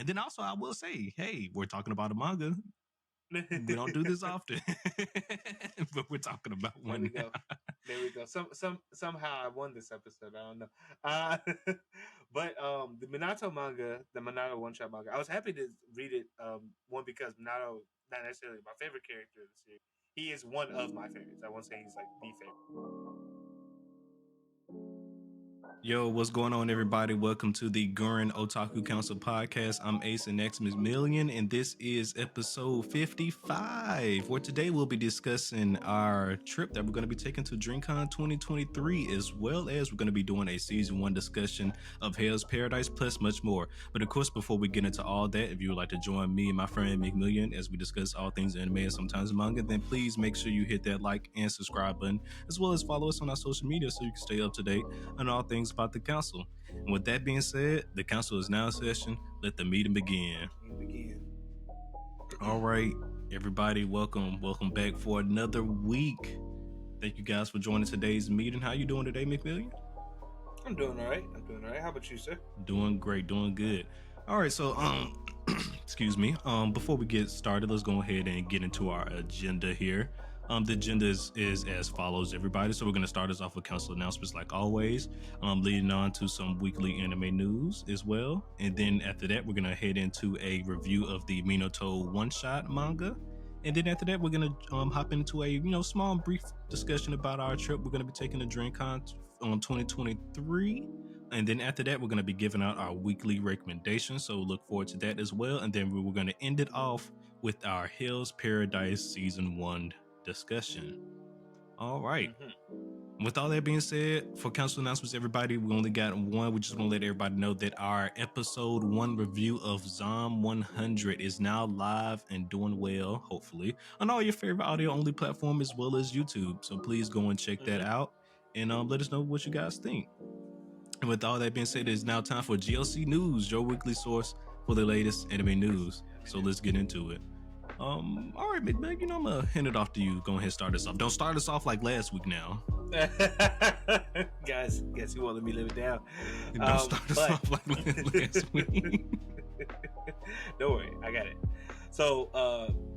And then also I will say, hey, we're talking about a manga. We don't do this often, but we're talking about one. There we go. Somehow I won this episode. I don't know. But the Minato manga, the Minato one-shot manga, I was happy to read it. One, because Minato, not necessarily my favorite character of the series. He is one of my favorites. I won't say he's like the favorite. Yo, what's going on, everybody? Welcome to the Gurren Otaku Council podcast. I'm Ace and X Million, and this is episode 55, where today we'll be discussing our trip that we're going to be taking to Dreamcon 2023, as well as we're going to be doing a season 1 discussion of Hell's Paradise, plus much more. But of course, before we get into all that, if you would like to join me and my friend McMillion as we discuss all things anime and sometimes manga, then please make sure you hit that like and subscribe button, as well as follow us on our social media so you can stay up to date on all things about the council. And with that being said, the council is now in session. Let the meeting begin. All right, everybody, welcome back for another week. Thank you guys for joining today's meeting. How you doing today, McMillion? I'm doing all right. How about you, sir? Doing great, doing good. All right, so excuse me. Before we get started, let's go ahead and get into our agenda here. The agenda is as follows, everybody. So we're going to start us off with council announcements like always, leading on to some weekly anime news as well. And then after that, we're going to head into a review of the Minato one-shot manga. And then after that, we're going to hop into a small brief discussion about our trip. We're going to be taking to Dreamcon 2023. And then after that, we're going to be giving out our weekly recommendations. So look forward to that as well. And then we're going to end it off with our Hell's Paradise Season 1 discussion. All right. With all that being said, for council announcements, everybody, we only got one. We just want to let everybody know that our episode 1 review of Zom 100 is now live and doing well, hopefully, on all your favorite audio only platform as well as YouTube. So please go and check that out and let us know what you guys think. And with all that being said, it is now time for GLC News, your weekly source for the latest anime news. So let's get into it. All right, Meg, I'm gonna hand it off to you. Go ahead and start us off. Don't start us off like last week now. Guys, guess you won't let me live it down. Don't start us off like last week. Don't worry, I got it. So,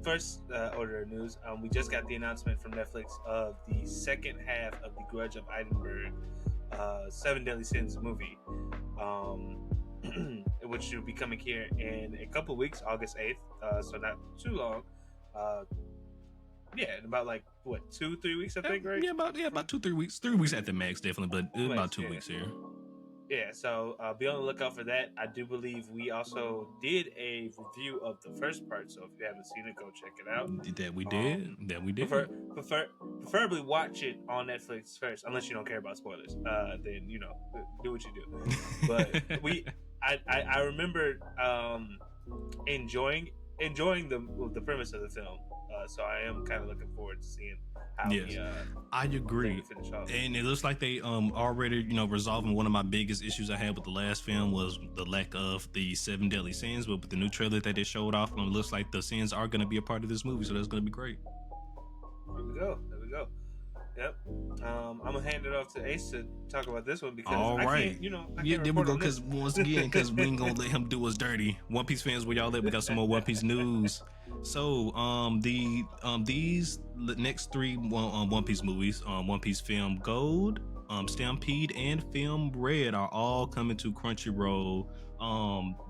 first order of news, we just got the announcement from Netflix of the second half of the Grudge of Edinburgh 7 Deadly Sins movie. Which will be coming here in a couple weeks, August 8th, so not too long. In about 2-3 weeks, I think, right? About 2-3 weeks. 3 weeks at the max, definitely, but about 2 weeks here. Yeah, so be on the lookout for that. I do believe we also did a review of the first part, so if you haven't seen it, go check it out. That we did. Preferably watch it on Netflix first, unless you don't care about spoilers. Then do what you do. But I remember enjoying the premise of the film. So I am kind of looking forward to seeing how I agree. Finish off. And it looks like they already resolving one of my biggest issues I had with the last film was the lack of the 7 Deadly Sins. But with the new trailer that they showed off, it looks like the sins are going to be a part of this movie, so that's going to be great. There we go. Yep. I'm gonna hand it off to Ace to talk about this one because I can't there we go. Because once again, we ain't gonna let him do us dirty. One Piece fans, where y'all at? We got some more One Piece news. So, these next 3 One Piece movies, One Piece Film Gold, Stampede, and Film Red are all coming to Crunchyroll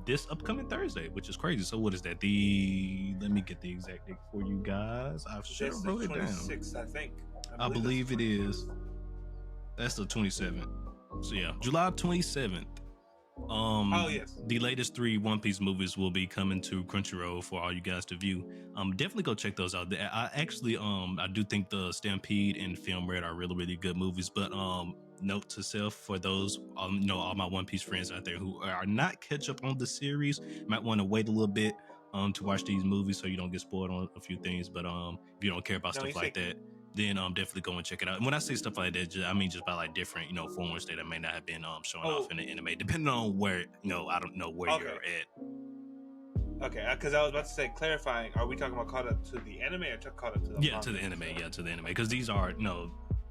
this upcoming Thursday, which is crazy. So what is that? Let me get the exact date for you guys. I should have wrote it down. 26th, I think. I believe it is. That's the 27th. So yeah, July 27th. Yes. The latest 3 One Piece movies will be coming to Crunchyroll for all you guys to view. Definitely go check those out. I actually, I do think the Stampede and Film Red are really, really good movies. But note to self for those, all my One Piece friends out there who are not catch up on the series, might want to wait a little bit to watch these movies so you don't get spoiled on a few things. But if you don't care about stuff like that, then definitely go and check it out. And when I say stuff like that, I mean just by different forms that may not have been showing off in the anime, depending on where I don't know where you're at. Okay, because I was about to say, clarifying, are we talking about caught up to the anime or caught up to the manga? To the anime, because these are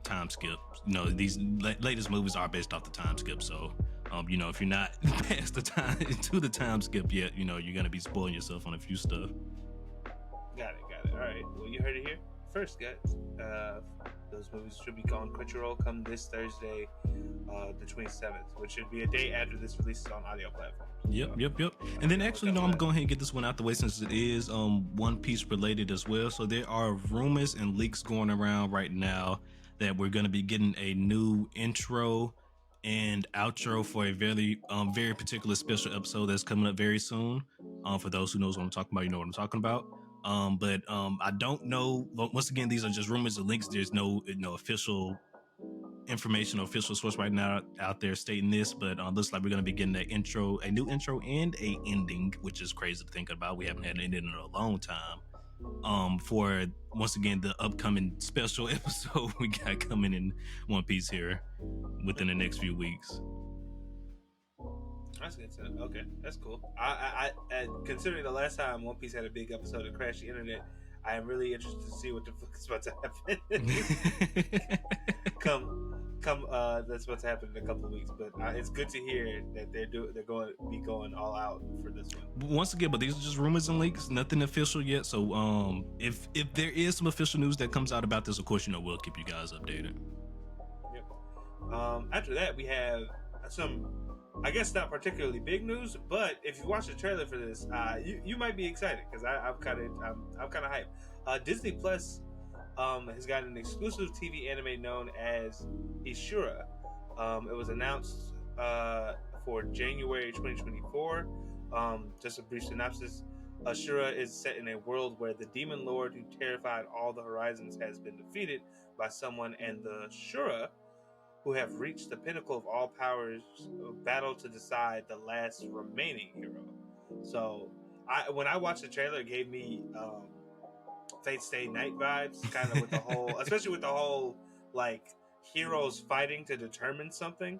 time skip. These latest movies are based off the time skip, so If you're not past the time to the time skip yet, you're gonna be spoiling yourself on a few stuff. Got it. All right. Well, you heard it here first, guys. Those movies should be on Crunchyroll come this Thursday, the 27th, which should be a day after this releases on audio platforms. Yep. And then actually, I'm gonna go ahead and get this one out the way since it is One Piece related as well. So there are rumors and leaks going around right now that we're gonna be getting a new intro and outro for a very particular special episode that's coming up very soon. For those who knows what I'm talking about, you know what I'm talking about. But I don't know. Once again, these are just rumors and links. There's no official information or official source right now out there stating this, but looks like we're going to be getting a new intro and a ending, which is crazy to think about. We haven't had an ending in a long time. For once again the upcoming special episode we got coming in One Piece here within the next few weeks. That's good to know. Okay, that's cool. I considering the last time One Piece had a big episode that crashed the internet, I am really interested to see what the fuck is about to happen. That's about to happen in a couple of weeks. But it's good to hear that they're going to be going all out for this one. Once again, but these are just rumors and leaks, nothing official yet. So if there is some official news that comes out about this, of course, we'll keep you guys updated. Yep. After that, we have some, I guess not particularly big news, but if you watch the trailer for this, you might be excited because I'm kind of hyped. Disney Plus has got an exclusive TV anime known as Ishura. It was announced for January 2024. Just a brief synopsis. Ashura is set in a world where the demon lord who terrified all the horizons has been defeated by someone, and the Shura, who have reached the pinnacle of all powers, battle to decide the last remaining hero. So, when I watched the trailer, it gave me Fate Stay Night vibes, kind of with the whole, especially with the whole like heroes fighting to determine something.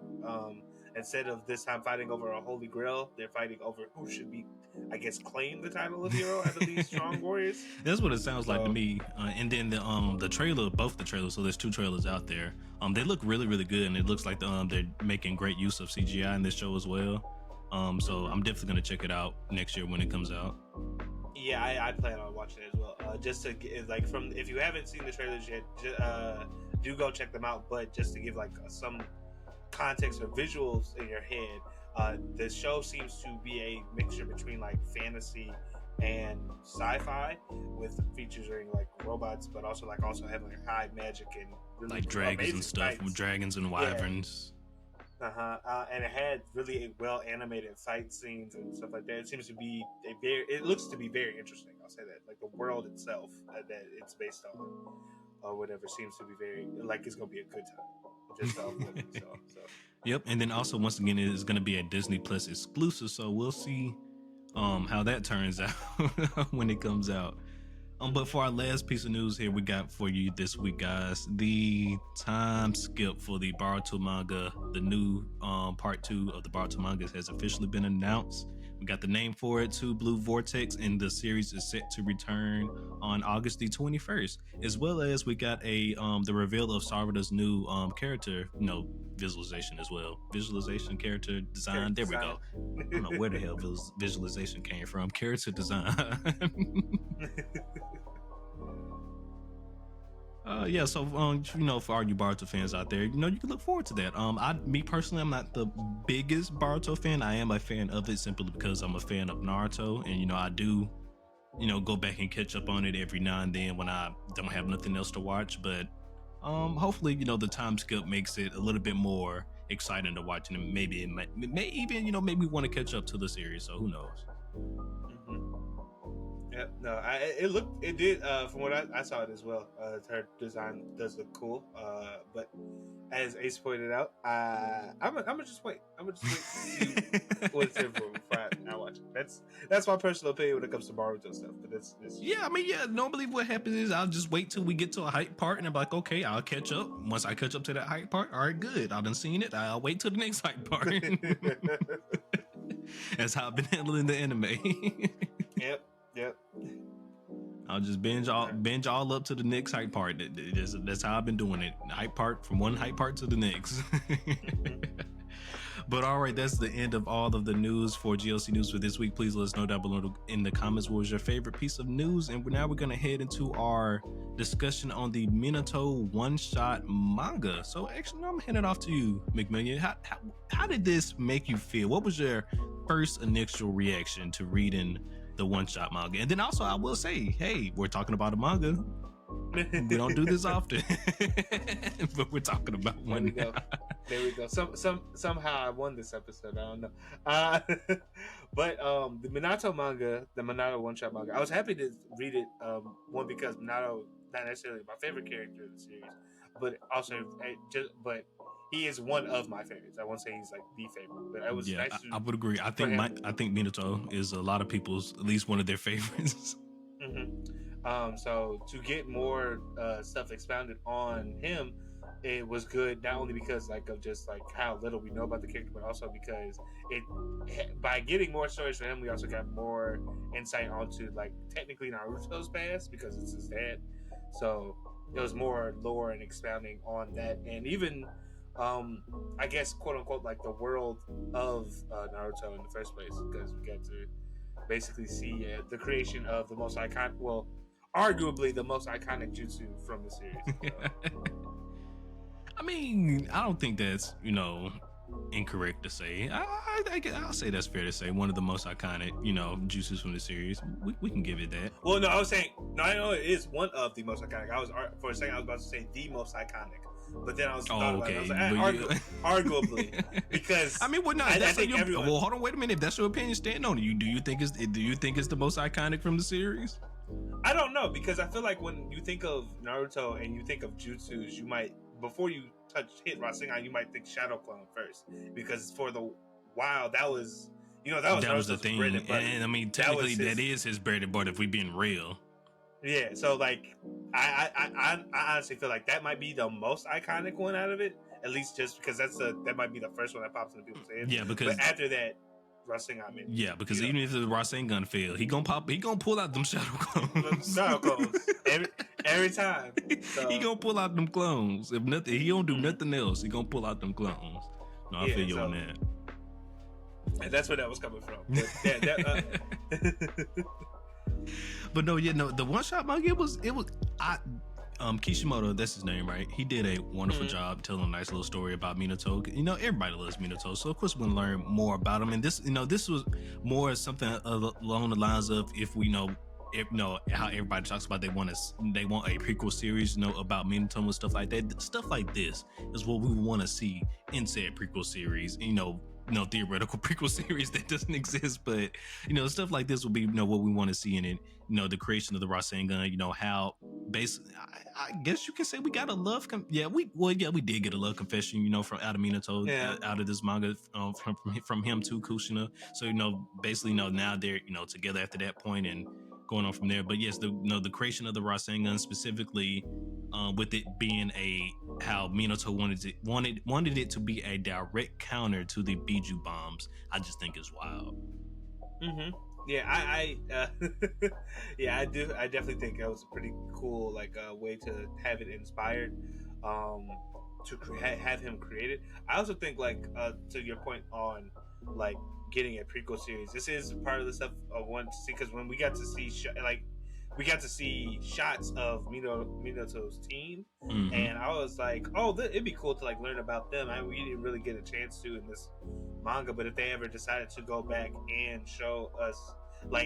Instead of this time fighting over a holy grail, they're fighting over who should be, I guess, claim the title of hero out of these strong warriors. That's what it sounds like to me. And then the trailer, both the trailers, so there's two trailers out there. They look really, really good, and it looks like they're making great use of CGI in this show as well. So I'm definitely gonna check it out next year when it comes out. Yeah, I plan on watching it as well. Just to get, like, from, if you haven't seen the trailers yet, do go check them out. But just to give like some context or visuals in your head, the show seems to be a mixture between like fantasy and sci-fi, with featuring like robots, but also having like high magic and really like dragons and stuff, fights. Dragons and wyverns. And it had really well animated fight scenes and stuff like that. It seems to be it looks to be very interesting. I'll say that, like the world itself that it's based on, or whatever, seems to be very, like, it's gonna be a good time. Just off what we saw. So. Yep, and then also once again it is going to be a Disney Plus exclusive, so we'll see how that turns out when it comes out. But for our last piece of news here we got for you this week, guys, the time skip for the Boruto manga, the new part 2 of the Boruto manga has officially been announced. We got the name for it, Two Blue Vortex, and the series is set to return on August the 21st, as well as we got the reveal of Sarada's new character, visualization as well. Visualization, character design. There we go. I don't know where the hell visualization came from. Character design. So for all you Boruto fans out there, you can look forward to that. Me personally, I'm not the biggest Boruto fan. I am a fan of it simply because I'm a fan of Naruto, and I do go back and catch up on it every now and then when I don't have nothing else to watch. But hopefully the time skip makes it a little bit more exciting to watch, and maybe it may even make me want to catch up to the series. So who knows? Yeah, no, it did, from what I saw it as well. Her design does look cool, but as Ace pointed out, I'm gonna just wait. I'm gonna just wait to see what it's in for before I watch it. That's my personal opinion when it comes to Boruto stuff. But it's normally what happens is I'll just wait till we get to a hype part, and I'm like, okay, I'll catch up. Once I catch up to that hype part, all right, good. I done seen it. I'll wait till the next hype part. That's how I've been handling the anime. Yep. I'll just binge all up to the next hype part. That's how I've been doing it. Hype part from one hype part to the next. But all right, that's the end of all of the news for GLC News for this week. Please let us know down below in the comments what was your favorite piece of news. And now we're going to head into our discussion on the Minato one-shot manga. So actually, I'm handing it off to you, McMillian. How did this make you feel? What was your first initial reaction to reading the one-shot manga? And then also, I will say, hey, we're talking about a manga. We don't do this often, but we're talking about one. There we go. Somehow I won this episode. I don't know. But the Minato manga, the Minato one shot manga, I was happy to read it. One because Minato not necessarily my favorite character in the series, but also but he is one of my favorites. I won't say he's like the favorite, but it was nice. I would agree. I think Minato is a lot of people's at least one of their favorites. Mm-hmm. So to get more stuff expounded on him, it was good not only because of just how little we know about the character, but also because by getting more stories for him, we also got more insight onto technically Naruto's past because it's his dad. So there was more lore and expounding on that, and even I guess quote unquote the world of Naruto in the first place, because we got to basically see the creation of the most iconic, arguably the most iconic jutsu from the series. I mean, I don't think that's incorrect to say. I'll say that's fair to say one of the most iconic jutsus from the series. We can give it that. Well, no, I was saying I know it is one of the most iconic. For a second I was about to say the most iconic, but then I was arguably because I mean, well, no, I think everyone. Well, hold on, wait a minute. If that's your opinion, stand on it. Do you think it's the most iconic from the series? I don't know, because I feel like when you think of Naruto and you think of jutsus, you might, before you hit Rasengan, you might think Shadow Clone first, because for the while that was that was the thing, and I mean technically that is his bread and butter if we being real. Yeah, so I honestly feel like that might be the most iconic one out of it, at least just because that might be the first one that pops into people's heads. Yeah, because but after that, Rasengan. Yeah, because even if the Rasengan fail, he gonna pull out them Shadow Clones. Shadow Clones every time. So. He gonna pull out them clones. If nothing, he don't do nothing else. He gonna pull out them clones. No, I feel you on that. And that's where that was coming from. But, but no, the one shot manga, it was Kishimoto, that's his name, right? He did a wonderful job telling a nice little story about Minato. Everybody loves Minato, so of course we're gonna learn more about him. And this was more something along the lines of how everybody talks about they want a prequel series, about Minato and stuff like that. Stuff like this is what we want to see in said prequel series. Theoretical prequel series that doesn't exist, but stuff like this will be what we want to see in it. The creation of the Rasengan, how basically I guess you can say we got a love we did get a love confession from out of Minato, out of this manga, from him to Kushina. So basically now they're together after that point and going on from there. But yes, the creation of the Rasengan, specifically with it being how Minato wanted it to be a direct counter to the Biju bombs, I just think is wild. Mm-hmm. Yeah, I definitely think that was a pretty cool way to have it inspired, to have him create it. I also think to your point on getting a prequel series, this is part of the stuff I want to see, because when we got to see shots of Minato's team, and I was like, oh, it'd be cool to learn about them. We didn't really get a chance to in this manga, but if they ever decided to go back and show us,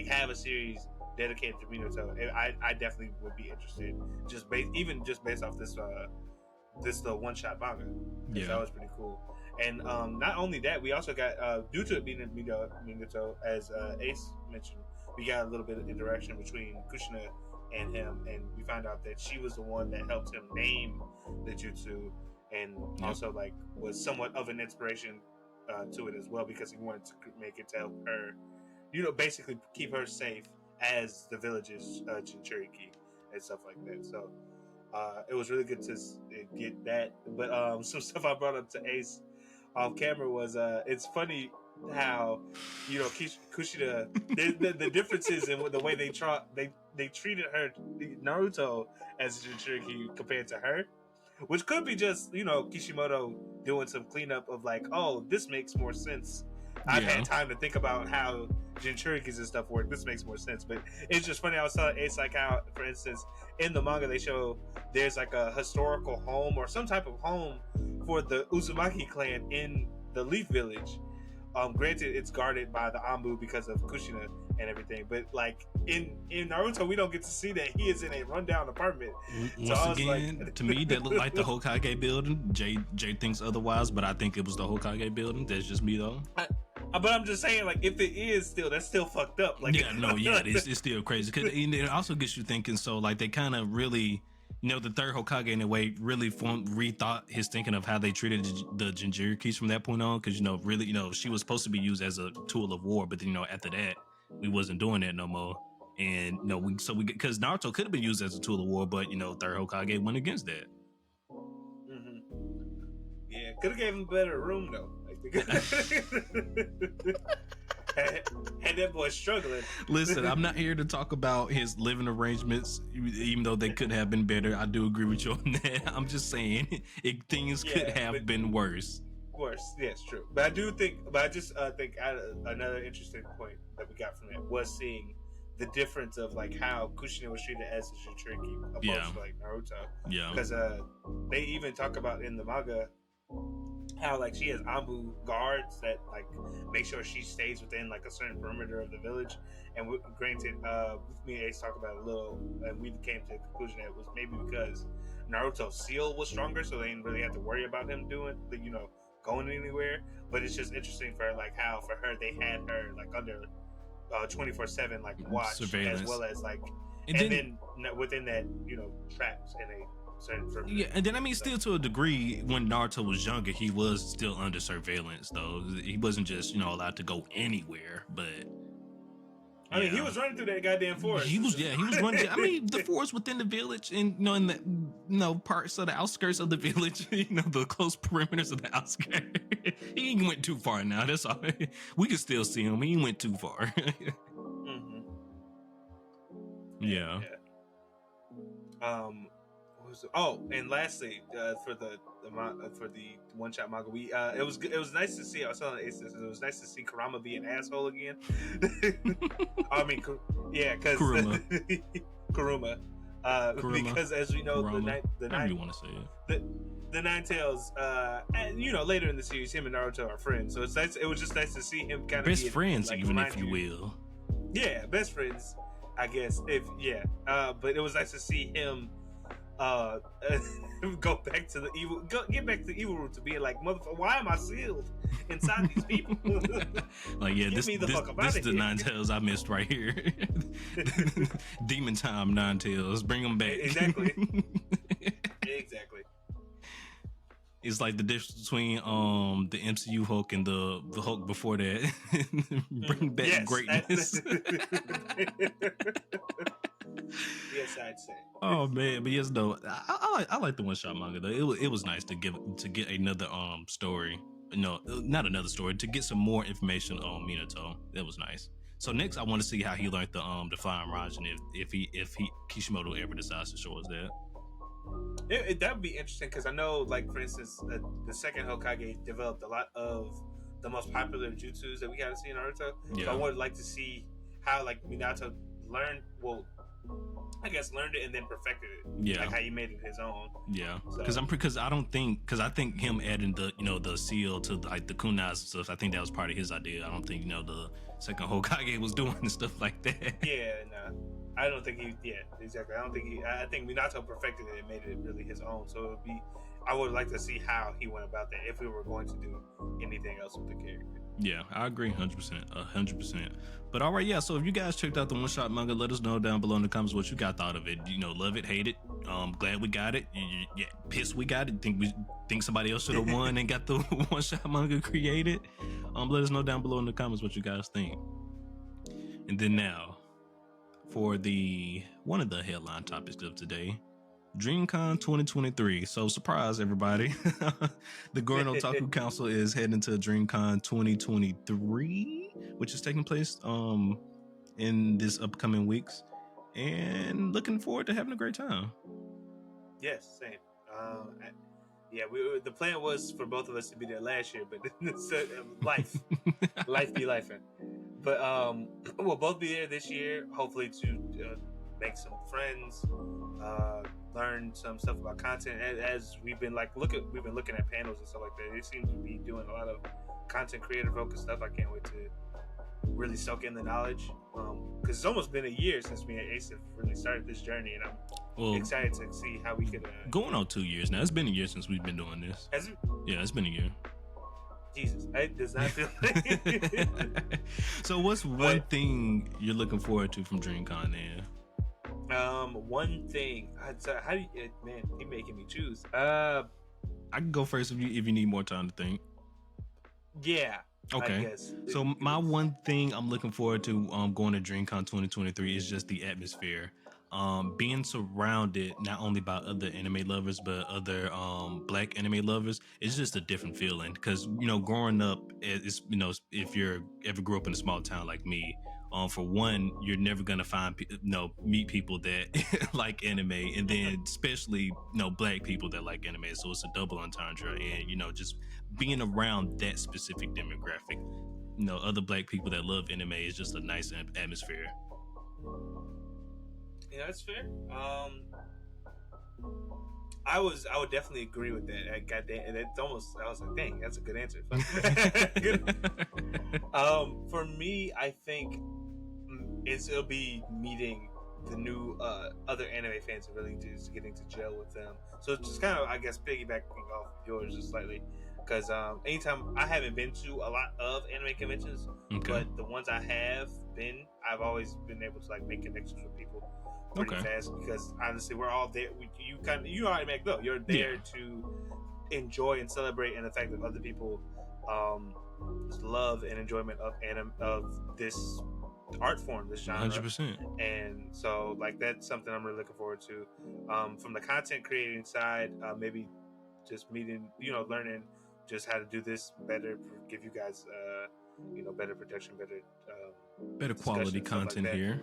have a series dedicated to Minato, I definitely would be interested. Just based off this the one shot manga. Yeah, that was pretty cool. And not only that, we also got due to it being Minato, as Ace mentioned, we got a little bit of interaction between Kushina and him, and we found out that she was the one that helped him name the jutsu, and also was somewhat of an inspiration to it as well, because he wanted to make it to help her, basically keep her safe as the village's Jinchuriki and stuff like that. So it was really good to get that. But some stuff I brought up to Ace off camera was it's funny how Kushina, the differences in the way they treated her, Naruto, as a Jinchuriki compared to her, which could be just Kishimoto doing some cleanup of like, oh, this makes more sense. I've Yeah. had time to think about how Jinchurikis and stuff work. This makes more sense. But it's just funny. I was telling Ace like how, for instance, in the manga they show there's like a historical home or some type of home for the Uzumaki clan in the Leaf Village. Granted, it's guarded by the Anbu because of Kushina and everything, but like in Naruto, we don't get to see that he is in a rundown apartment. Once again, to me, that looked like the Hokage building. Jay thinks otherwise, but I think it was the Hokage building. That's just me though. But I'm just saying, like, if it is still, that's still fucked up. Like, it's still crazy because it also gets you thinking. So, like, they kind of really, the third Hokage in a way really rethought his thinking of how they treated the Jinchurikis from that point on. Because really, she was supposed to be used as a tool of war, but then after that, we wasn't doing that no more. And because Naruto could have been used as a tool of war, but third Hokage went against that. Mm-hmm. Yeah, could have gave him better room though. Had that boy struggling. Listen, I'm not here to talk about his living arrangements, even though they could have been better. I do agree with you on that. I'm just saying things could have been worse. Worse, yes, true. But I think another interesting point that we got from it was seeing the difference of like how Kushina was treated as a Jinchuriki opposed to like Naruto. Yeah. Because they even talk about in the manga how like she has Anbu guards that like make sure she stays within like a certain perimeter of the village. And granted, me and Ace talked about it a little, and we came to the conclusion that it was maybe because Naruto's seal was stronger, so they didn't really have to worry about him going anywhere. But it's just interesting for like how for her they had her like under 24/7 like watch surveillance, as well as like and then within that traps in a certain perimeter. Yeah, and then I mean still to a degree when Naruto was younger he was still under surveillance though. He wasn't just allowed to go anywhere, but I mean, he was running through that goddamn forest. He was running. I mean, the forest within the village, and in the parts of the outskirts of the village, the close perimeters of the outskirts. He ain't went too far now. That's all. We can still see him. He went too far. Mm-hmm. Yeah. And lastly, for the one shot manga, it was nice to see. I was telling Ace this. It was nice to see Kurama be an asshole again. I mean, because Kuruma. Because as we know, the nine. You want to say it? The Nine Tails, and later in the series, him and Naruto are friends. So it's nice. It was just nice to see him kind of best friends, like, even if you will. Yeah, best friends, I guess. But it was nice to see him go back to the evil. Get back to the evil root to being like, motherfucker, why am I sealed inside these people? Like, yeah, this is the Nine Tails I missed right here. Demon time Nine Tails, bring them back. Exactly. It's like the difference between the MCU Hulk and the Hulk before that. Bring back greatness. Yes, I'd say. Oh man, but yes, though I like the one shot manga though. It was nice to get another story. No, not another story. To get some more information on Minato. That was nice. So next, I want to see how he learned the flying Rasen if Kishimoto ever decides to show us that. That would be interesting because I know, like for instance, the second Hokage developed a lot of the most popular jutsus that we got to see in Naruto. Yeah. So I would like to see how like Minato learned it and then perfected it. Yeah, like how he made it his own. Yeah, because I think him adding the seal to like the kunais and stuff. I think that was part of his idea. I don't think the second Hokage was doing stuff like that. Yeah, no. I don't think exactly. I think Minato perfected it and made it really his own. So I would like to see how he went about that if we were going to do anything else with the character. Yeah, I agree 100%. But all right, yeah. So if you guys checked out the one shot manga, let us know down below in the comments what you guys thought of it. Love it, hate it. Glad we got it. Yeah, pissed we got it. Think somebody else should have won and got the one shot manga created. Let us know down below in the comments what you guys think. And then now, for one of the headline topics of today, Dreamcon 2023. So surprise everybody. The Gurren Otaku Council is heading to Dreamcon 2023, which is taking place in this upcoming weeks, and looking forward to having a great time. Yes, same. yeah, the plan was for both of us to be there last year, but life, life be life. But we'll both be there this year, hopefully to make some friends, uh, learn some stuff about content. As we've been we've been looking at panels and stuff like that. They seem to be doing a lot of content creator focused stuff. I can't wait to really soak in the knowledge because it's almost been a year since me and Ace have really started this journey, and I'm excited to see how we could. Going on 2 years now. It's been a year since we've been doing this. Yeah, it's been a year. Jesus, it does not feel like. So, what's one thing you're looking forward to from DreamCon then? One thing. How do you, man? You're making me choose. I can go first if you need more time to think. Yeah. Okay. I guess. So my one thing I'm looking forward to going to DreamCon 2023 is just the atmosphere. Being surrounded not only by other anime lovers but other black anime lovers, it's just a different feeling. Because growing up, it's if you're ever grew up in a small town like me, for one, you're never gonna meet people that like anime, and then especially black people that like anime. So it's a double entendre, and just being around that specific demographic, other black people that love anime is just a nice atmosphere. Yeah, that's fair. I would definitely agree with that. Goddamn, that's almost. I was like, dang, that's a good answer. For me, I think it'll be meeting the new other anime fans and really just getting to gel with them. So it's just kind of, I guess, piggybacking off yours just slightly. Because anytime I haven't been to a lot of anime conventions, but the ones I have been, I've always been able to make connections with people pretty fast. Because honestly, we're all there. You already make though. You're there to enjoy and celebrate, and the fact that other people love and enjoyment of this art form, this genre. 100%. And so that's something I'm really looking forward to. From the content creating side, maybe just meeting, learning just how to do this better, give you guys, better production, better quality content here,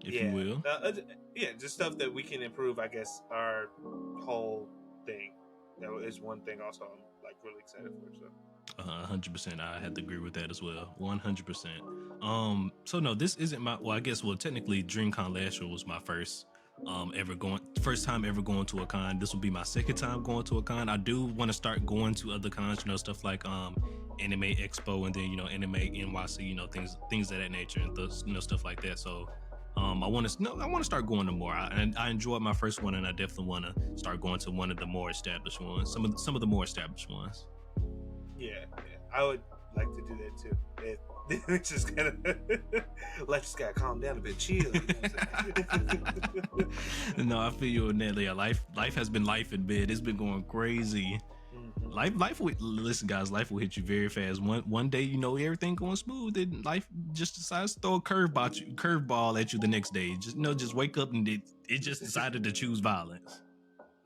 if you will. Just stuff that we can improve, I guess, our whole thing. That is one thing also I'm really excited for. So 100%. I had to agree with that as well. 100%. So no, this isn't technically DreamCon last year was my first time ever going to a con. This will be my second time going to a con. I do want to start going to other cons, stuff like Anime Expo and then Anime NYC, things of that nature and stuff like that. So I want to start going to more. I enjoyed my first one, and I definitely want to start going to one of the more established ones. Some of the more established ones. Yeah, I would like to do that too. It's just kind of life just gotta calm down a bit, chill. No, I feel you on that. Yeah, life has been life in bed. It's been going crazy. Life will listen, guys. Life will hit you very fast. One day, everything going smooth, and life just decides to throw a curveball at you the next day. Just wake up and it just decided to choose violence.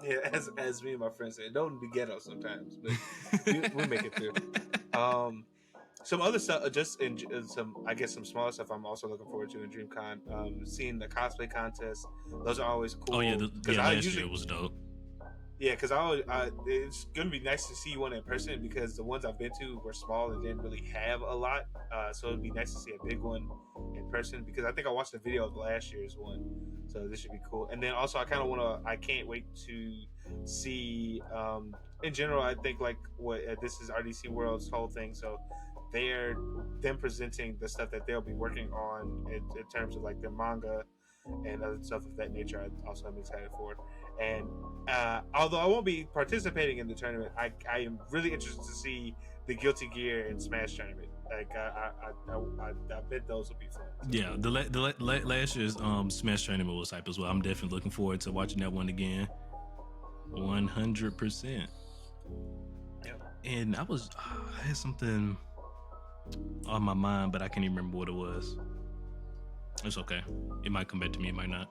Yeah, as me and my friends say, it don't be ghetto sometimes, but we make it through. Some other stuff, just in some smaller stuff. I'm also looking forward to in DreamCon. Seeing the cosplay contest; those are always cool. Oh yeah, last year was dope. Yeah, because it's gonna be nice to see one in person because the ones I've been to were small and didn't really have a lot. So it'd be nice to see a big one in person because I think I watched a video of last year's one, so this should be cool. And then also I can't wait to see. In general, I think this is RDC World's whole thing, so they're them presenting the stuff that they'll be working on in terms of their manga and other stuff of that nature. I also am excited for it. And although I won't be participating in the tournament, I am really interested to see the Guilty Gear and Smash tournament. I bet those will be fun. So. Yeah, the last year's Smash tournament was hype as well. I'm definitely looking forward to watching that one again. 100%. Yeah. And I had something on my mind, but I can't even remember what it was. It's okay. It might come back to me. It might not.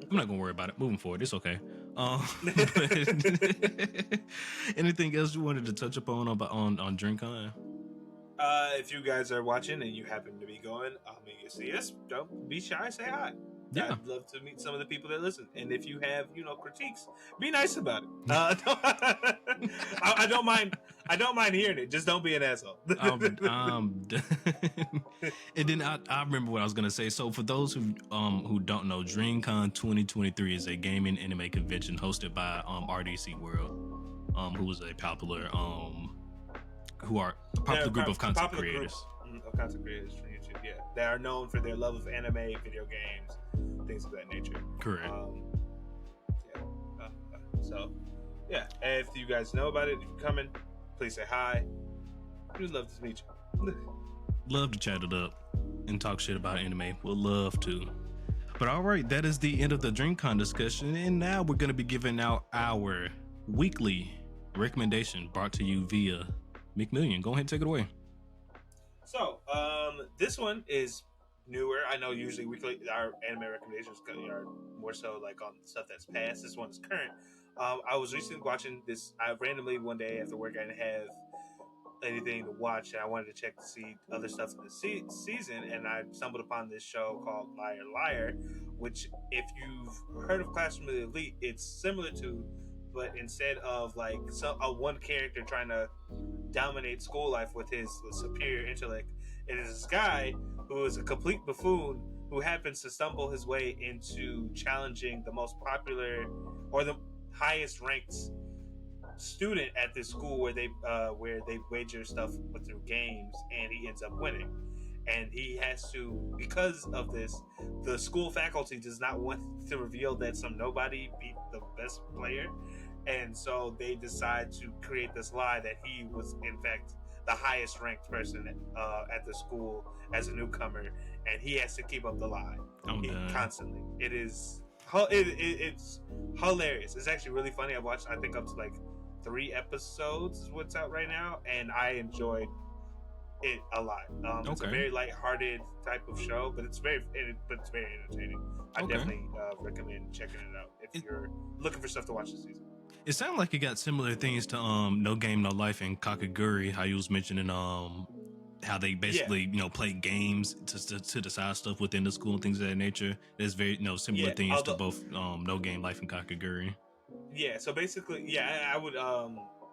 I'm not gonna worry about it. Moving forward, it's okay. Anything else you wanted to touch upon DreamCon? If you guys are watching and you happen to be going, you see us, don't be shy. Say hi. Yeah. I'd love to meet some of the people that listen. And if you have, critiques, be nice about it. I don't mind. I don't mind hearing it. Just don't be an asshole. And then I remember what I was gonna say. So for those who don't know, Dreamcon 2023 is a gaming anime convention hosted by RDC World, who is a popular group of content creators. Of content creators from YouTube, yeah, they are known for their love of anime, video games, things of that nature. Correct. So, yeah, if you guys know about it, if you're coming, please say hi. We'd love to meet you. Love to chat it up and talk shit about anime. We'll love to. But all right, that is the end of the Dreamcon discussion, and now we're going to be giving out our weekly recommendation brought to you via McMillion. Go ahead and take it away. So, this one is newer. I know usually weekly our anime recommendations are more so like on stuff that's past. This one is current. I was recently watching this. I randomly one day after work I didn't have anything to watch, and I wanted to check to see other stuff in the season, and I stumbled upon this show called Liar Liar, which, if you've heard of Classroom of the Elite, it's similar to, but instead of like one character trying to dominate school life with his superior intellect, it is this guy who is a complete buffoon who happens to stumble his way into challenging the most popular or the highest ranked student at this school where they wager stuff through games, and he ends up winning. And he has to, because of this, the school faculty does not want to reveal that some nobody beat the best player, and so they decide to create this lie that he was in fact the highest ranked person at the school as a newcomer, and he has to keep up the lie constantly. It's hilarious. It's actually really funny. I've watched, I think, up to like 3 episodes is what's out right now, and I enjoyed it a lot. It's a very lighthearted type of show, but it's very entertaining. I definitely recommend checking it out if you're looking for stuff to watch this season. It sounded like it got similar things to No Game No Life and Kakaguri, how you was mentioning how they basically play games to decide stuff within the school and things of that nature. There's very similar things to both No Game Life and Kakaguri. Yeah, so basically, I would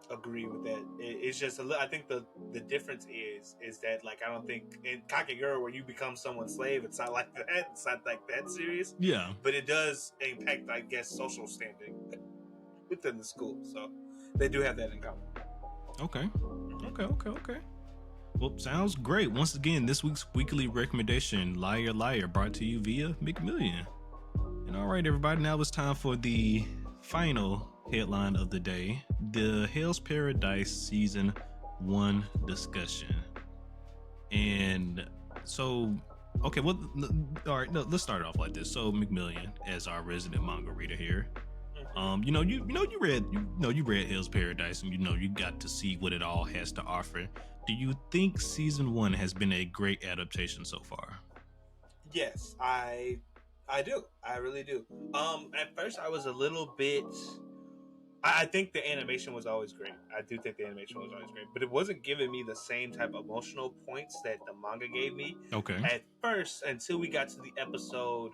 agree with that. It's just I think the difference is that, like, I don't think in Kakegurui where you become someone's slave, it's not like that. It's not like that serious. Yeah, but it does impact, I guess, social standing within the school. So they do have that in common. Okay. Well, sounds great. Once again, this week's weekly recommendation, Liar Liar, brought to you via McMillion. And all right, everybody, now it's time for the final headline of the day, the Hell's Paradise Season 1 discussion. And so, okay, well, all right, no, let's start off like this. So, McMillion, as our resident manga reader here, you read Hell's Paradise, and you got to see what it all has to offer. Do you think Season 1 has been a great adaptation so far? Yes, I do. I really do. At first I was a little bit. I think the animation was always great. I do think the animation was always great, but it wasn't giving me the same type of emotional points that the manga gave me. Okay. At first, until we got to the episode,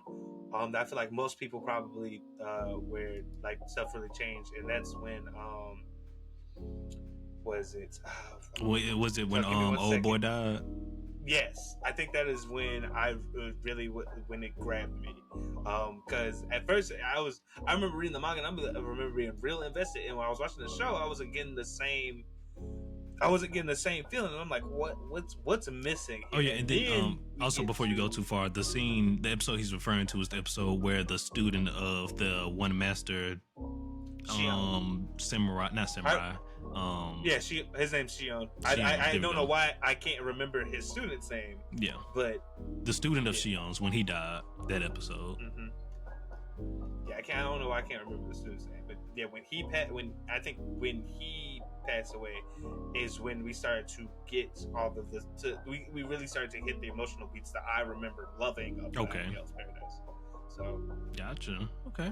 I feel like most people probably where like stuff really changed, and that's when was it? Was it when old boy died? Yes, I think that is when when it grabbed me. Because at first I remember reading the manga, and I remember being real invested. And when I was watching the show, I wasn't getting the same feeling. And I'm like, what's missing here? Oh yeah, and then also before you go too far, the episode he's referring to is the episode where the student of the one master, samurai, not samurai. His name's Shion. I don't know why I can't remember his student's name. Yeah, but the student of Shion's, when he died, that episode. Mm-hmm. Yeah, I don't know why I can't remember the student's name, but yeah, when he passed away is when we started to get all of this. We really started to hit the emotional beats that I remember loving about Hell's Paradise. So gotcha. Okay,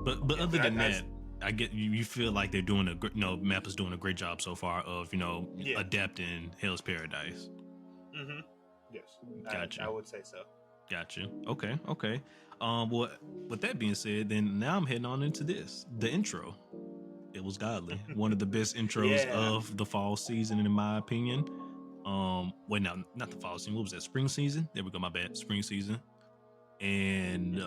but other than that. I get you feel like they're doing Mappa's doing a great job so far of adapting Hell's Paradise. Mm-hmm. Yes, gotcha. I would say so. Got you. Okay, okay. Well, with that being said, then now I'm heading on into this. The intro. It was godly. One of the best intros Yeah. of the fall season, in my opinion. Wait, no, not the fall season. What was that? Spring season? There we go. My bad. Spring season. And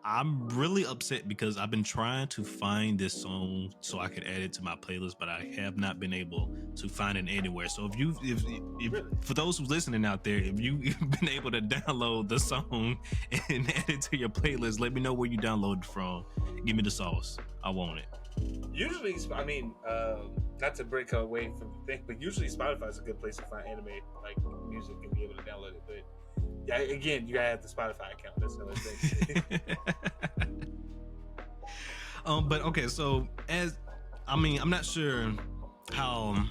I'm really upset because I've been trying to find this song so I could add it to my playlist, but I have not been able to find it anywhere. So if Really? for those who's listening out there, if you've been able to download the song and add it to your playlist, let me know where you downloaded from. Give me the sauce. I want it. Usually, I mean, not to break away from the thing, but usually Spotify is a good place to find anime like music and be able to download it. But yeah, again, you gotta have the Spotify account. That's the other thing. But okay, so I'm not sure how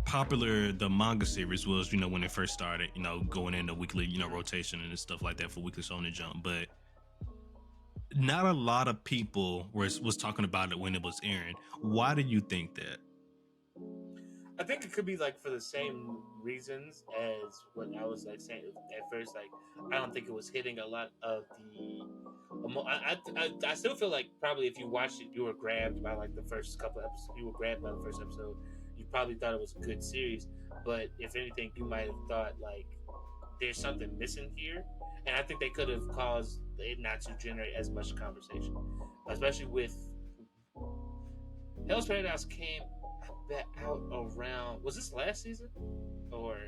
popular the manga series was, when it first started, going into weekly, rotation and stuff like that for Weekly Shonen Jump, but not a lot of people was talking about it when it was airing. Why do you think that? I think it could be like for the same reasons as what I was like saying at first. Like, I don't think it was hitting a lot of the. I still feel like probably if you watched it, you were grabbed by like the first couple episodes. You were grabbed by the first episode. You probably thought it was a good series, but if anything, you might have thought like there's something missing here, and I think they could have caused it not to generate as much conversation, especially with Hell's Paradise came that out around, was this last season or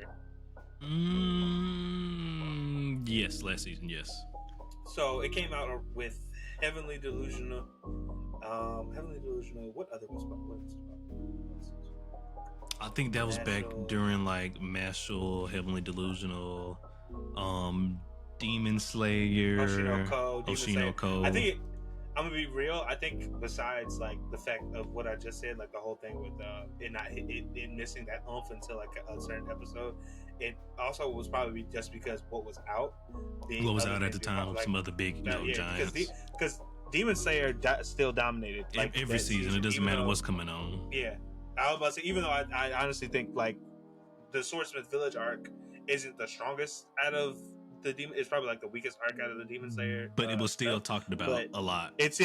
Yes, last season, yes. so it came out with Heavenly Delusional. Heavenly Delusional, what other was I think that was back during like Mashal, Heavenly Delusional, Demon Slayer, Oshinoko. I think I'm gonna be real. I think besides like the fact of what I just said, like the whole thing with it missing that oomph until like a certain episode, it also was probably just because what was out. What was out at the time? Like, some other big giants. Because Demon Slayer still dominated like every season. It doesn't matter what's coming on. Yeah, I was about to say, even though I honestly think like the Swordsmith Village arc isn't the strongest out of the demon, it's probably like the weakest arc out of the Demon Slayer, but it was still talked about a lot. It's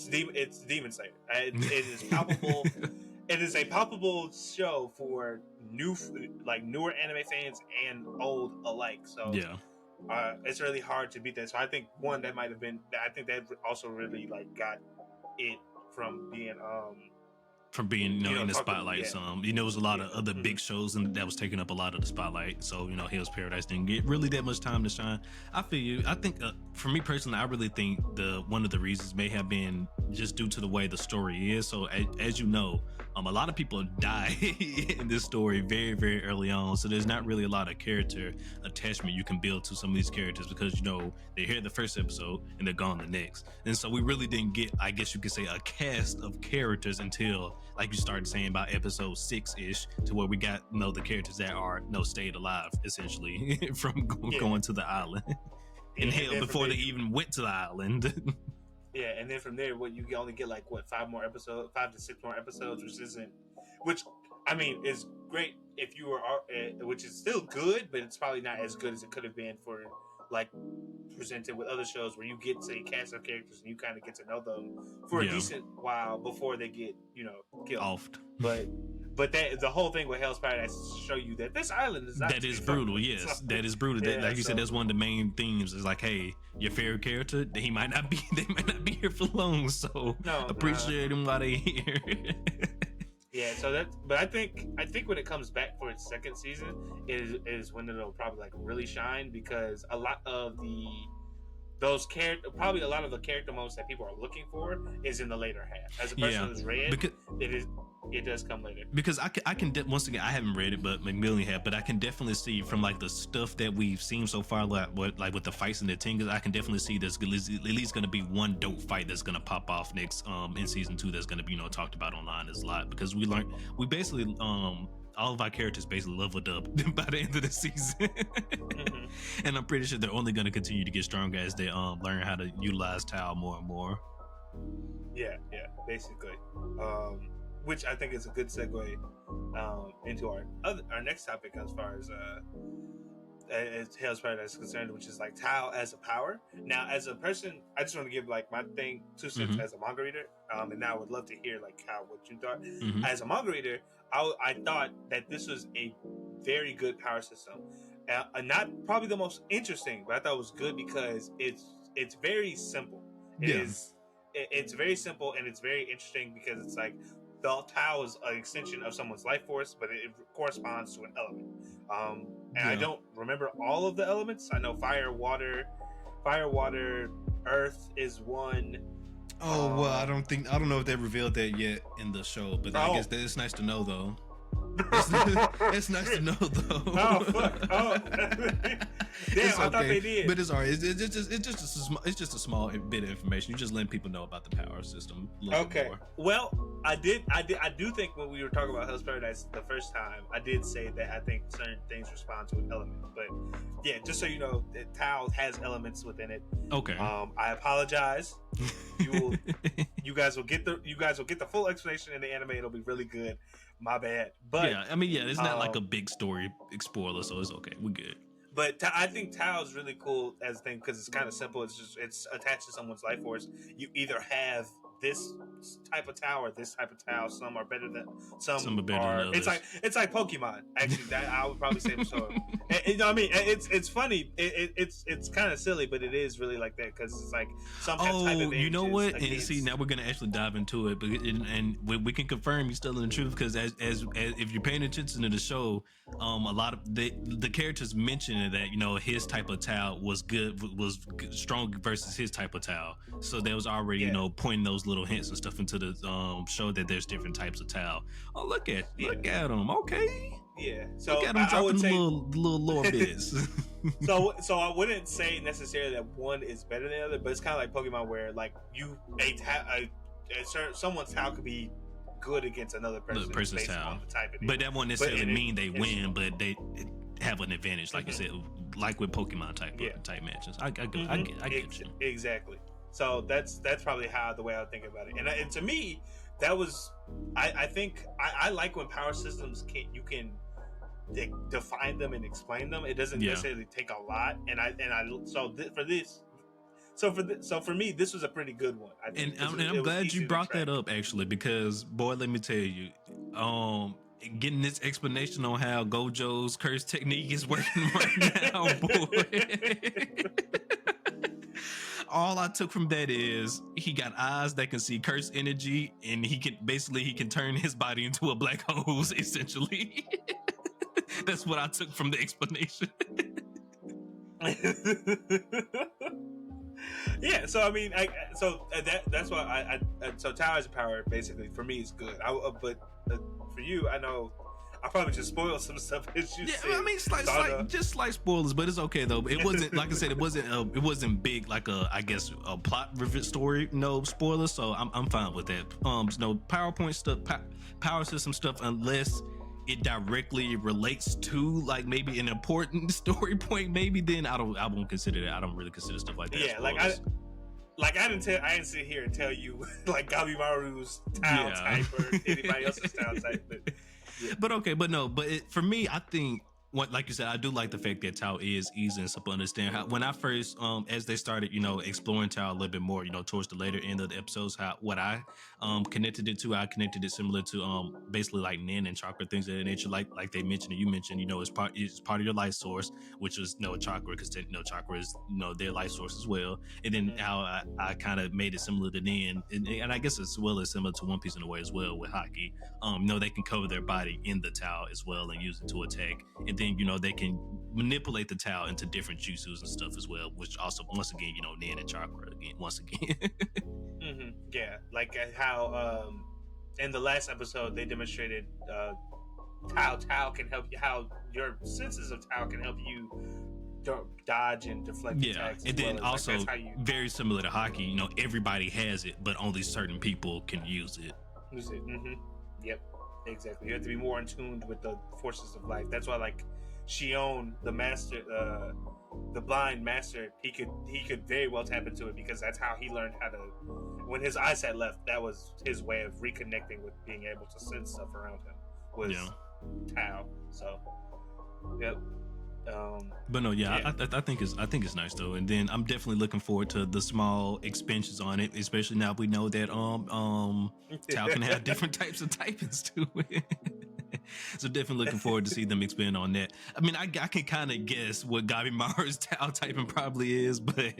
Demon Slayer. It is palpable. It is a palpable show for newer anime fans and old alike. So yeah, it's really hard to beat that. So I think that might have been. I think that also really like got it from being in the spotlight. There was a lot of other big shows that was taking up a lot of the spotlight. So Hell's Paradise didn't get really that much time to shine. I feel you. I think for me personally, I really think one of the reasons may have been just due to the way the story is. So as you know, a lot of people die in this story very, very early on. So there's not really a lot of character attachment you can build to some of these characters because they're here the first episode and they're gone the next. And so we really didn't get, I guess you could say, a cast of characters until, like you started saying, about episode 6-ish, to where we got the characters that are stayed alive essentially from going to the island. And hell, before they even went to the island. Yeah, and then from there, you only get like 5 to 6 more episodes, which I mean is great if you were, which is still good, but it's probably not as good as it could have been for like presented with other shows where you get to a cast of characters and you kind of get to know them for a decent while before they get killed. Offed. But the whole thing with Hell's Paradise is to show you that this island is not brutal. Yes, so, that is brutal. Yeah, like you said, that's one of the main themes. Is like, hey, your favorite character, they might not be here for long. So appreciate them while they here. Yeah, so but I think when it comes back for its second season is when it'll probably like really shine, because a lot of the character modes that people are looking for is in the later half. As a person who's read, it does come later. Because I can once again, I haven't read it, but Macmillan have. But I can definitely see from like the stuff that we've seen so far, like with the fights and the tingers, I can definitely see there's at least going to be one dope fight that's going to pop off next in season 2 that's going to be talked about online a lot, because we basically all of our characters basically leveled up by the end of the season. Mm-hmm. And I'm pretty sure they're only going to continue to get stronger as they learn how to utilize Tao more and more. Yeah, basically. Which I think is a good segue into our next topic as far as as Hell's Paradise is concerned, which is like Tao as a power. Now, as a person, I just want to give like my thing 2 cents as a manga reader, and now I would love to hear like what you thought. As a manga reader, I thought that this was a very good power system, not probably the most interesting, but I thought it was good because it's very simple. It's very simple and it's very interesting because it's like the Tao is an extension of someone's life force, but it corresponds to an element. And I don't remember all of the elements. I know fire, water, earth is one. Oh well, I don't know if they revealed that yet in the show, but I guess it's nice to know though. It's nice to know though. Oh fuck! Oh, damn! I thought they did. But it's alright. It's just a small bit of information. You just letting people know about the power system. Okay. Well, I do think when we were talking about Hell's Paradise the first time, I did say that I think certain things respond to an element. But yeah, just so you know, Tao has elements within it. Okay. I apologize. You guys will get the full explanation in the anime. It'll be really good. My bad. But yeah, I mean, yeah, it's not like a big story spoiler, so it's okay. We're good. But I think Tao is really cool as a thing because it's kind of simple. It's attached to someone's life force. You either have this type of Tao or this type of Tao. Some are better than some are better than others. It's like Pokemon. Actually, that I would probably say so. You know what I mean? It's funny. It's kind of silly, but it is really like that because it's like some type of you know what? And see, now we're gonna actually dive into it, but and we can confirm you're still in the truth because as if you're paying attention to the show, a lot of the characters mentioned that his type of Tao was strong versus his type of Tao, so there was already pointing those little hints and stuff into the show that there's different types of Tao. Oh, look at him. Okay. Yeah. So look at him dropping the little lore bits. so I wouldn't say necessarily that one is better than the other, but it's kind of like Pokemon where like someone's Tao could be good against another person's Tao. But that won't necessarily mean they win, but they have an advantage, like you said, like with Pokemon type matches. I get you. Exactly. So that's probably the way I would think about it. And to me, that was I think I like when power systems you can define them and explain them. It doesn't necessarily take a lot. For me, this was a pretty good one. I think I'm glad you brought that up actually, because boy, let me tell you, getting this explanation on how Gojo's curse technique is working right now, boy. All I took from that is he got eyes that can see curse energy, and he can turn his body into a black hole, essentially. That's what I took from the explanation. Yeah, so I mean, that's why so Tao as a power basically for me is good. But for you, I know I probably just spoiled some stuff. I mean, slight spoilers, but it's okay though. It wasn't like I said. It wasn't big like I guess a plot story. No spoilers, so I'm fine with that. No PowerPoint stuff, power system stuff, unless it directly relates to like maybe an important story point. Maybe then I won't consider that. I don't really consider stuff like that. Yeah, spoilers. I didn't sit here and tell you like Gabimaru's Tao type or anybody else's Tao type, but. Yeah. But for me, I think like you said, I do like the fact that Tao is easy and simple to understand. When I first, as they started, exploring Tao a little bit more, towards the later end of the episodes, what I connected it to, I connected it similar to basically like Nin and chakra, things of that nature. Like they mentioned, and you mentioned, it's part of your life source, which is chakra, because chakra is their life source as well. And then how I kind of made it similar to Nin, and I guess as well as similar to One Piece in a way as well with Haki. They can cover their body in the Tao as well and use it to attack. And then they can manipulate the Tao into different jutsus and stuff as well, which also once again Nin and chakra again once again. Yeah, like how in the last episode they demonstrated Tao can help you, how your senses of Tao can help you dodge and deflect attacks. And then also very similar to Haki, everybody has it, but only certain people can use it. Yep, exactly. You have to be more in tune with the forces of life. That's why like Shion, the master, the blind master, he could very well tap into it, because that's how he learned how to. When his eyesight left, that was his way of reconnecting with being able to sense stuff around him. Was Tao. So, yep. But no, yeah, I think it's nice though, and then I'm definitely looking forward to the small expansions on it, especially now we know that Tao can have different types of typings to it. So definitely looking forward to see them expand on that. I mean, I can kind of guess what Gabi Mara's Tao typing probably is, but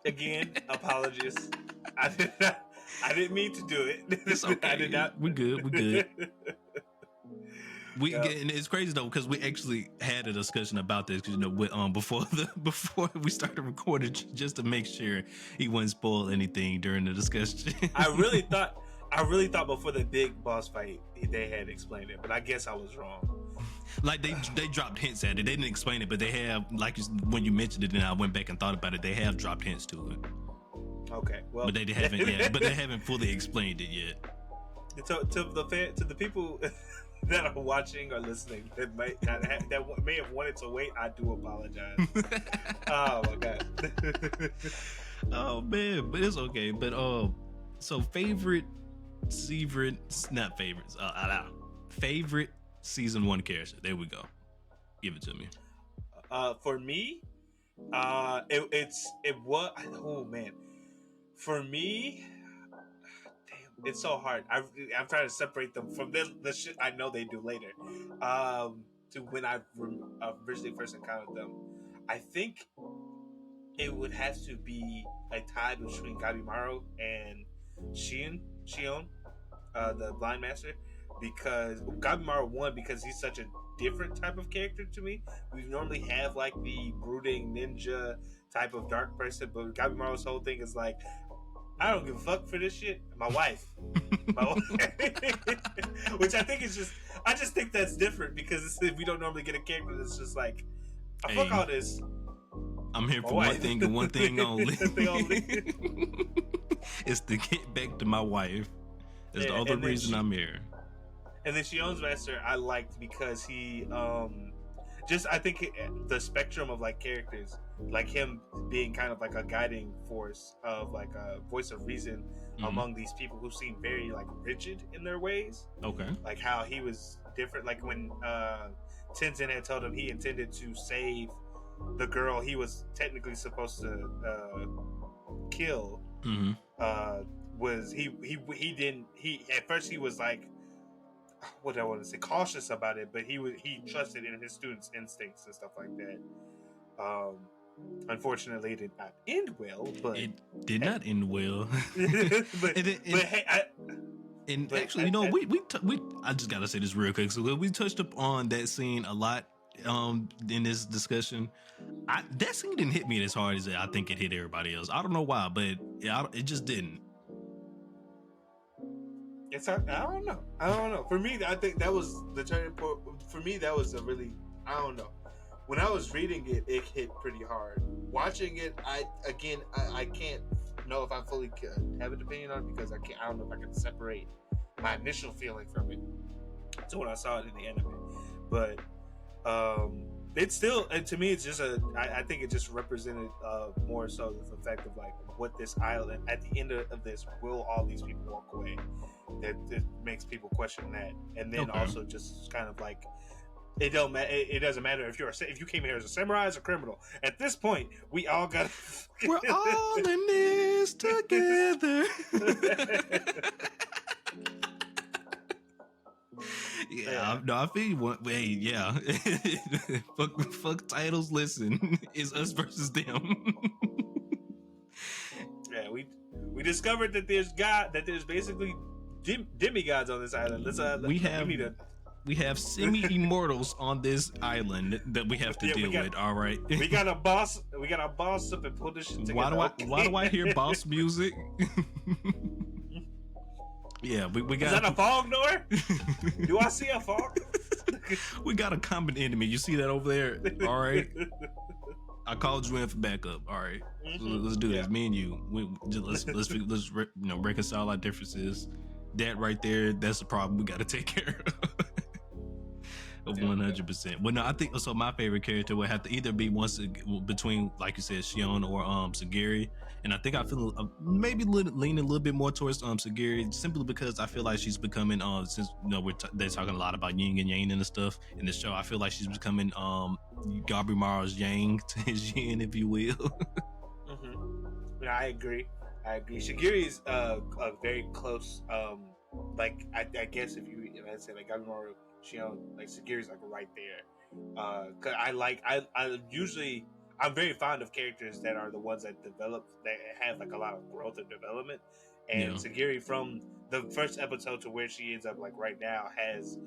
again, apologies. I didn't mean to do it. It's okay. I did not. We good. And it's crazy though because we actually had a discussion about this because before we started recording just to make sure he wouldn't spoil anything during the discussion. I really thought before the big boss fight they had explained it, but I guess I was wrong. Like they dropped hints at it. They didn't explain it, but they have, like when you mentioned it and I went back and thought about it, they have dropped hints to it. Okay, well, but they haven't yet. But they haven't fully explained it yet. To the people that are watching or listening that may have wanted to wait, I do apologize. Oh my god. Oh man, but it's okay. But so favorite season 1 character. There we go. Give it to me. For me, it was, oh man. For me, damn, it's so hard. I'm trying to separate them from the shit I know they do later. To when I originally first encountered them, I think it would have to be a tie between Gabimaru and Shion, the blind master, because Gabimaru won because he's such a different type of character to me. We normally have like the brooding ninja type of dark person, but Gabimaru's whole thing is like, I don't give a fuck for this shit. My wife. Which I think is just, I just think that's different because we don't normally get a character that's just like, fuck all this. I'm here for one thing and one thing only. It's to get back to my wife. That's the other reason I'm here. And then Shion's master I liked because he I think the spectrum of like characters, like him being kind of like a guiding force of like a voice of reason among these people who seem very like rigid in their ways. Okay. Like how he was different, like when Tenzin had told him he intended to save the girl he was technically supposed to kill. Was he didn't, at first he was like, what do I want to say, cautious about it, but he trusted in his students' instincts and stuff like that. Unfortunately, it did not end well. But it did not end well. Actually, I just gotta say this real quick. So we touched upon that scene a lot in this discussion. That scene didn't hit me as hard as I think it hit everybody else. I don't know why, but it just didn't. I don't know. For me, I think that was the turning point. For me, that was a really, I don't know. When I was reading it, it hit pretty hard. Watching it, I can't know if I fully have an opinion on it because I don't know if I can separate my initial feeling from it to when I saw it in the anime. But it's still, and to me, it's just I think it just represented more so the fact of like what this island at the end of this, will all these people walk away? That makes people question that, and then also just kind of like it doesn't matter if you came here as a samurai, as a criminal. At this point, we all got. We're all in this together. Yeah, no, I feel you. Hey, yeah. fuck titles. Listen, it's us versus them. Yeah, we discovered that there's basically demigods on this island. We have semi-immortals on this island that we have to deal with. All right, we got a boss up and pull this shit together. Why do I hear boss music? Yeah, we got. Is that a fog door? Do I see a fog? We got a common enemy. You see that over there? All right. I called you in for backup. All right, so let's do this. Me and you. Let's reconcile our differences. That right there, that's the problem we got to take care of. Yeah. 100%. Well, no, I think so. My favorite character would have to either be between, like you said, Shion or Sagiri. And I think I feel maybe leaning a little bit more towards Sagiri, simply because I feel like she's becoming since they're talking a lot about yin and yang and stuff in the show. I feel like she's becoming Gabimaru's yang to his yin, if you will. Yeah, I agree. Shigiri is a very close. I guess if you say like Gabimaru, Shion, like Shigiri's like right there. Cause I usually I'm very fond of characters that are the ones that develop that have like a lot of growth and development. And Yeah. Sagiri, from the first episode to where she ends up like right now, has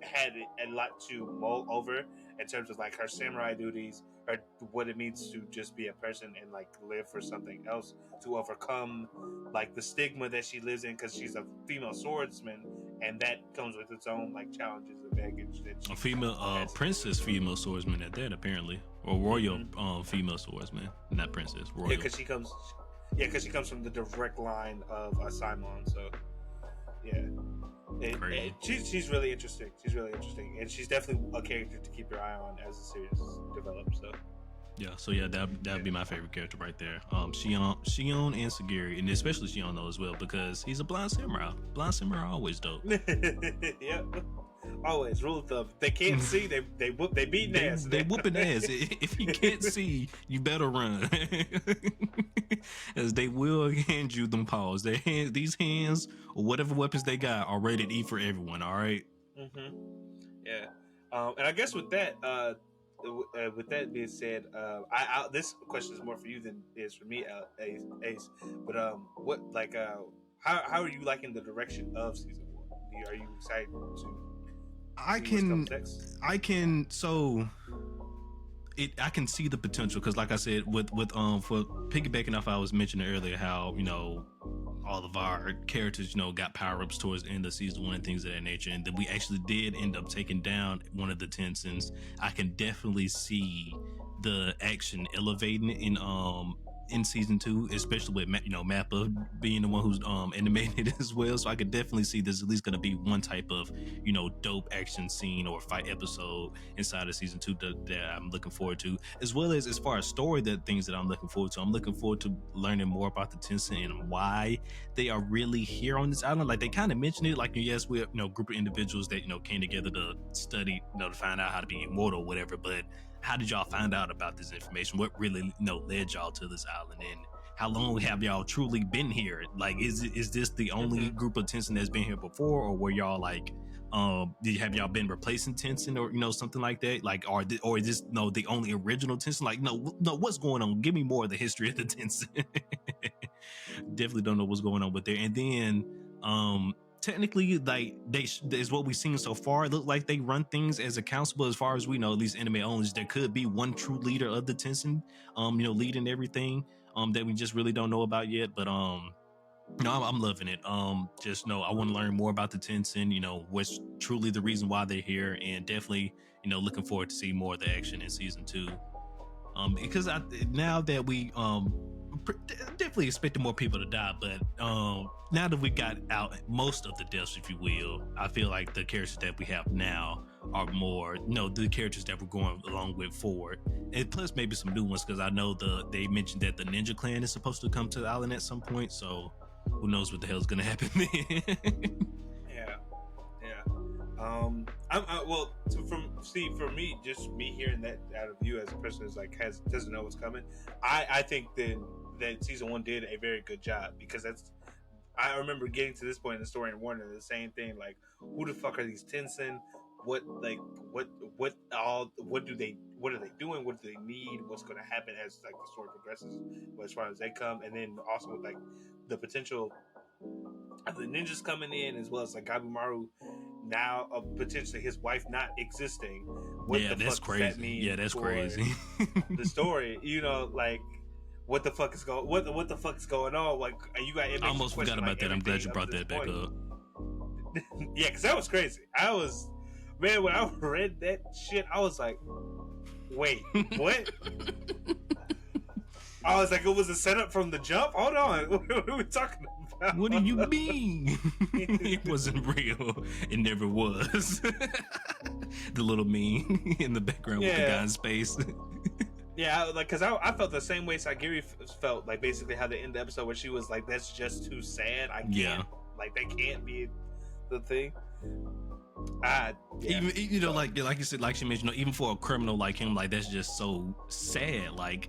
had a lot to mull over in terms of like her samurai duties, or what it means to just be a person and like live for something else, to overcome like the stigma that she lives in because she's a female swordsman, and that comes with its own like challenges and baggage that A female princess female swordsman at that, apparently, or royal female swordsman, not princess, royal. Because she comes from the direct line of Simon. So yeah, she's really interesting. And she's definitely a character to keep your eye on as the series develops. So that'd be my favorite character right there. Shion and Sagiri, and especially Shion though as well, because he's a blind samurai. Blind samurai always dope. Yeah, always rule of thumb. They can't see, they beating ass. They whooping ass. If you can't see, you better run, as they will hand you them paws. These hands or whatever weapons they got are rated E for everyone. All right. Yeah, and I guess with that. With that being said, this question is more for you than it is for me, Ace. But how are you liking the direction of season 1? Are you excited to? I can see the potential, because like I said, with for piggybacking off I was mentioning earlier, how all of our characters got power-ups towards the end of season 1 and things of that nature, and then we actually did end up taking down one of the Tensons. I can definitely see the action elevating in season 2, especially with Mappa being the one who's animated as well. So I could definitely see there's at least going to be one type of dope action scene or fight episode inside of season 2 that I'm looking forward to, as well as far as story, things that I'm looking forward to. I'm looking forward to learning more about the Tenson and why they are really here on this island. Like, they kind of mentioned it, like, yes, we're group of individuals that came together to study, to find out how to be immortal or whatever, but how did y'all find out about this information? What really led y'all to this island, and how long have y'all truly been here? Like, is this the only group of Tenson that's been here before, or were y'all like have y'all been replacing Tenson, or something like that? Like, or is this the only original Tenson? Like, no, what's going on? Give me more of the history of the Tenson. Definitely don't know what's going on with there. And then technically, like, is what we've seen so far. It looks like they run things as a council, but as far as we know, at least anime only, there could be one true leader of the Tenson, leading everything, that we just really don't know about yet. But I'm loving it. Just know I want to learn more about the Tenson, what's truly the reason why they're here, and definitely, looking forward to see more of the action in season 2. Because now that we definitely expecting more people to die, but now that we got out most of the deaths, if you will, I feel like the characters that we have now are more the characters that we're going along with forward, and plus maybe some new ones, because I know they mentioned that the Ninja Clan is supposed to come to the island at some point, so who knows what the hell is gonna happen then. Yeah. For me, just me hearing that out of you as a person who's like doesn't know what's coming, I think that season 1 did a very good job, because I remember getting to this point in the story and wondering the same thing, like, who the fuck are these Tenson? What are they doing? What do they need? What's going to happen as like the story progresses, as far as they come, and then also with like the potential of the ninjas coming in, as well as like Gabimaru now potentially his wife not existing. What the that's fuck crazy. Does that mean that's crazy. The story, like, what the fuck is going? What the fuck is going on? Like, you got. I almost forgot about that. I'm glad you brought that back up. Yeah, because that was crazy. When I read that shit, I was like, wait, what? I was like, it was a setup from the jump? Hold on. What are we talking about? What do you mean? It wasn't real. It never was. The little meme in the background with the guy in space. Yeah, like, because I felt the same way Sagiri felt, like, basically how they end the episode where she was like, that's just too sad. I can't, like, that can't be the thing. Even, you know, like you said, like she mentioned, even for a criminal like him, like, that's just so sad. Like,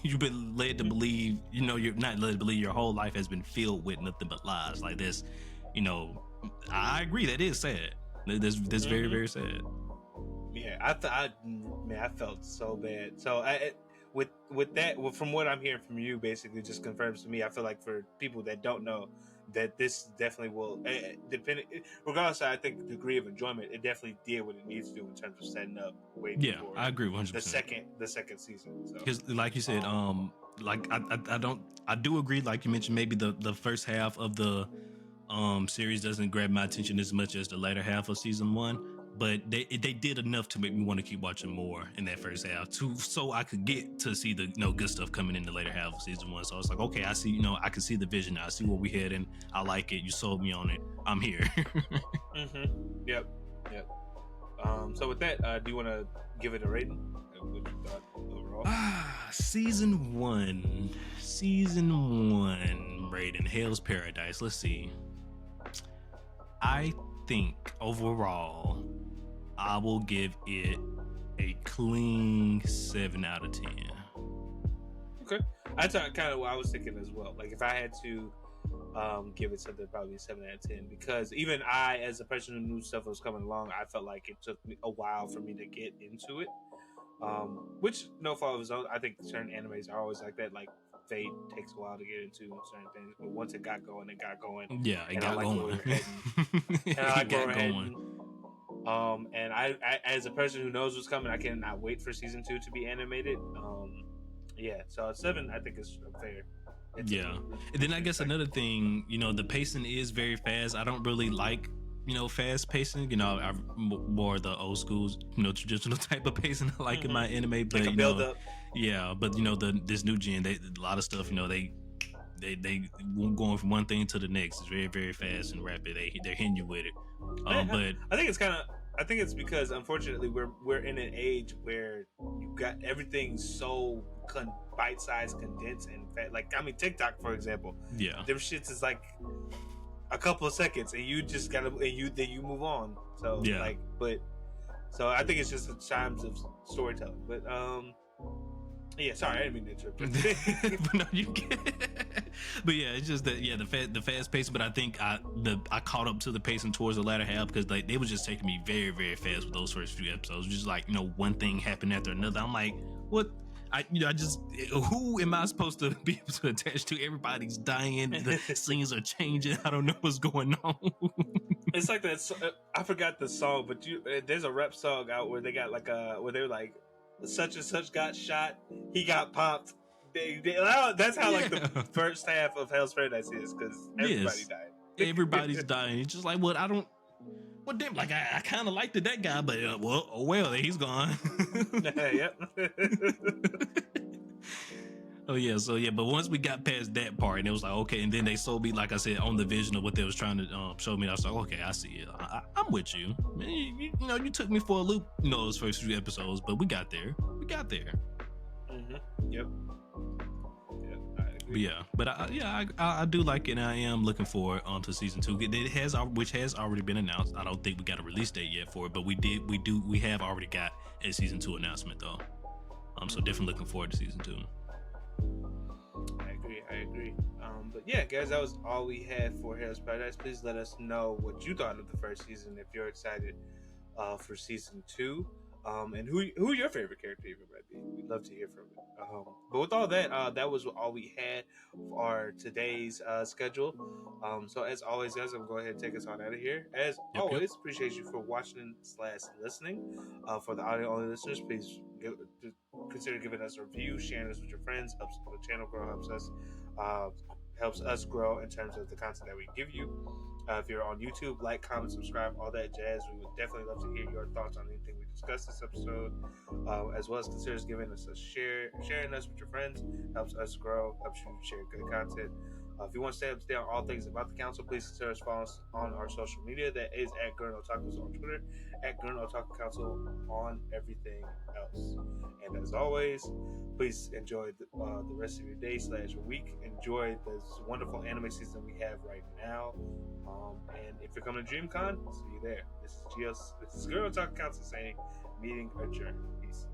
you've been led to believe, you know, you're not led to believe your whole life has been filled with nothing but lies. Like this, you know, I agree, that is sad. That's very, very sad. Yeah, I felt so bad. So with that, from what I'm hearing from you, basically just confirms to me. I feel like for people that don't know, that this definitely will depend. Regardless, I think the degree of enjoyment, it definitely did what it needs to do in terms of setting up. For I agree 100%. The second season. Because, like you said, like I do agree. Like you mentioned, maybe the first half of the series doesn't grab my attention as much as the later half of season 1. But they did enough to make me want to keep watching more in that first half, so I could get to see the good stuff coming in the later half of season 1. So I was like, okay, I see, I can see the vision now. I see where we heading. I like it. You sold me on it. I'm here. Yep. So with that, do you want to give it a rating? What you thought overall? Season one rating, Hell's Paradise. Let's see. I think overall, I will give it a clean 7 out of 10. Okay, that's kind of what I was thinking as well. Like, if I had to give it something, probably 7 out of 10, because even I, as a person who knew stuff was coming along, I felt like it took me a while for me to get into it. Which, no fault of his own. I think certain animes are always like that. Like, Fate takes a while to get into certain things, but once it got going, it got going. Yeah, it got going. And I like got going. And I, as a person who knows what's coming, I cannot wait for season 2 to be animated. Yeah, so 7, I think, is fair. And then I guess another thing, the pacing is very fast. I don't really like, fast pacing. I'm more the old school, traditional type of pacing I like in my anime. But build up. Yeah, but this new gen, a lot of stuff, they going from one thing to the next. It's very, very fast and rapid. They're hitting you with it. But I think it's because, unfortunately, we're in an age where you got everything so bite-sized, condensed, and fat. Like, I mean, TikTok, for example. Yeah, their shits is like a couple of seconds, and you just gotta, then you move on. So yeah, so I think it's just the times of storytelling. But yeah, sorry, I didn't mean to interrupt. But no, you can. But yeah, it's just that the fast pace. But I think I caught up to the pacing towards the latter half, because they was just taking me very, very fast with those first few episodes. Just like, one thing happened after another. I'm like, what? Who am I supposed to be able to attach to? Everybody's dying. The scenes are changing. I don't know what's going on. It's like that. I forgot the song, but there's a rap song out where they got like where they're like, such and such got shot, he got popped. That's how like the first half of Hell's Paradise is, because everybody died. Everybody's dying. It's just like, what? I don't. Well, damn, like I kind of liked that guy, but he's gone. Yep. Oh yeah, so yeah, but once we got past that part, and it was like, okay, and then they sold me, like I said, on the vision of what they was trying to show me. I was like, okay, I see it. I'm with you. Man, you took me for a loop, those first few episodes, but we got there. Mm-hmm. Yep. But I do like it, and I am looking forward to season 2. Which has already been announced. I don't think we got a release date yet for it, but we have already got a season 2 announcement though. So definitely looking forward to season 2. I agree. But yeah, guys, that was all we had for Hell's Paradise. Please let us know what you thought of the first season, if you're excited for season 2. And who your favorite character even might be. We'd love to hear from you. But with all that, that was all we had for our today's schedule. So as always, guys, I'm going to go ahead and take us on out of here. As always, appreciate you for watching / listening. For the audio only listeners, please consider giving us a review, sharing us with your friends. Helps the channel grow, helps us grow in terms of the content that we give you. If you're on YouTube, like, comment, subscribe, all that jazz. We would definitely love to hear your thoughts on anything we discussed this episode, as well as consider giving us a sharing us with your friends. Helps us grow, helps you share good content. If you want to stay up to date on all things about the council, please consider us following us on our social media. That is at Gurren Otaku on Twitter, at Gurren Otaku Council on everything else. And as always, please enjoy the rest of your day / your week. Enjoy this wonderful anime season we have right now. And if you're coming to DreamCon, see you there. This is Gurren Otaku Council saying, meeting adjourned. Peace.